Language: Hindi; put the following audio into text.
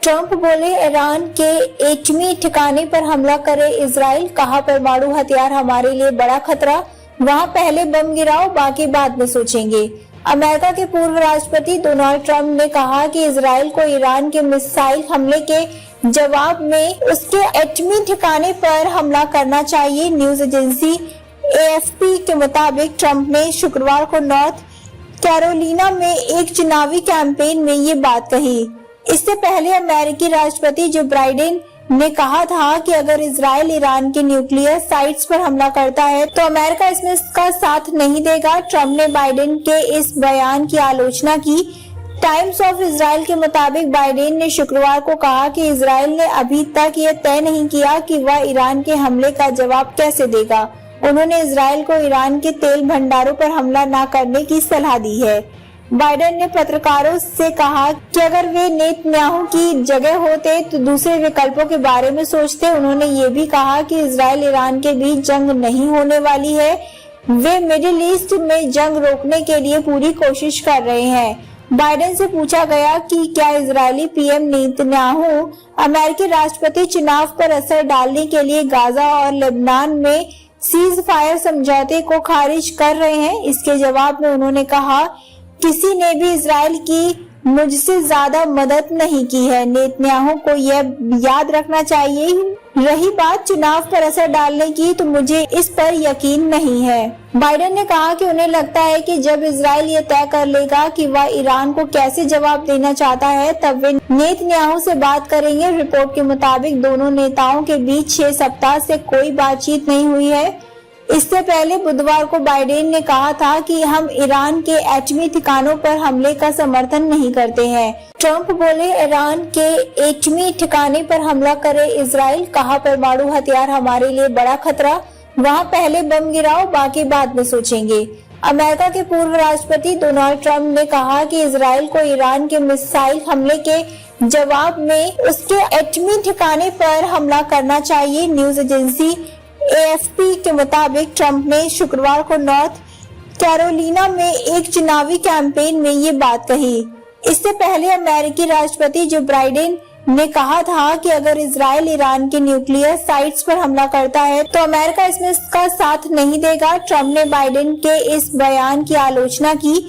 ट्रंप बोले ईरान के एटमी ठिकाने पर हमला करे इजराइल, कहा परमाणु हथियार हमारे लिए बड़ा खतरा, वहां पहले बम गिराओ बाकी बाद में सोचेंगे। अमेरिका के पूर्व राष्ट्रपति डोनाल्ड ट्रंप ने कहा कि इजराइल को ईरान के मिसाइल हमले के जवाब में उसके एटमी ठिकाने पर हमला करना चाहिए। न्यूज एजेंसी एएफपी के मुताबिक ट्रंप ने शुक्रवार को नॉर्थ कैरोलिना में एक चुनावी कैंपेन में ये बात कही। इससे पहले अमेरिकी राष्ट्रपति जो बाइडेन ने कहा था कि अगर इजराइल ईरान के न्यूक्लियर साइट्स पर हमला करता है तो अमेरिका इसमें इसका साथ नहीं देगा। ट्रंप ने बाइडेन के इस बयान की आलोचना की। टाइम्स ऑफ इजराइल के मुताबिक बाइडेन ने शुक्रवार को कहा कि इजराइल ने अभी तक ये तय नहीं किया कि वह ईरान के हमले का जवाब कैसे देगा। उन्होंने इजराइल को ईरान के तेल भंडारों पर हमला न करने की सलाह दी है। बाइडेन ने पत्रकारों से कहा कि अगर वे नेतन्याहू की जगह होते तो दूसरे विकल्पों के बारे में सोचते। उन्होंने ये भी कहा कि इजराइल ईरान के बीच जंग नहीं होने वाली है, वे मिडिल ईस्ट में जंग रोकने के लिए पूरी कोशिश कर रहे हैं। बाइडेन से पूछा गया कि क्या इजरायली पीएम नेतन्याहू अमेरिकी राष्ट्रपति चुनाव पर असर डालने के लिए गाजा और लेबनान में सीज फायर समझौते को खारिज कर रहे हैं। इसके जवाब में उन्होंने कहा, किसी ने भी इजराइल की मुझसे ज्यादा मदद नहीं की है। नेतन्याहू को यह याद रखना चाहिए। रही बात चुनाव पर असर डालने की, तो मुझे इस पर यकीन नहीं है। बाइडेन ने कहा कि उन्हें लगता है कि जब इजराइल ये तय कर लेगा कि वह ईरान को कैसे जवाब देना चाहता है, तब वे नेतन्याहू से बात करेंगे। रिपोर्ट के मुताबिक दोनों नेताओं के बीच 6 सप्ताह से कोई बातचीत नहीं हुई है। इससे पहले बुधवार को बाइडेन ने कहा था कि हम ईरान के एटमी ठिकानों पर हमले का समर्थन नहीं करते हैं। ट्रंप बोले ईरान के एटमी ठिकाने पर हमला करे इजराइल, कहा परमाणु हथियार हमारे लिए बड़ा खतरा, वहां पहले बम गिराओ बाकी बाद में सोचेंगे। अमेरिका के पूर्व राष्ट्रपति डोनाल्ड ट्रंप ने कहा कि इजराइल को ईरान के मिसाइल हमले के जवाब में उसके एटमी ठिकाने पर हमला करना चाहिए। न्यूज एजेंसी एएफपी के मुताबिक ट्रंप ने शुक्रवार को नॉर्थ कैरोलिना में एक चुनावी कैंपेन में ये बात कही। इससे पहले अमेरिकी राष्ट्रपति जो बाइडेन ने कहा था कि अगर इजराइल ईरान के न्यूक्लियर साइट्स पर हमला करता है तो अमेरिका इसमें इसका साथ नहीं देगा। ट्रंप ने बाइडेन के इस बयान की आलोचना की।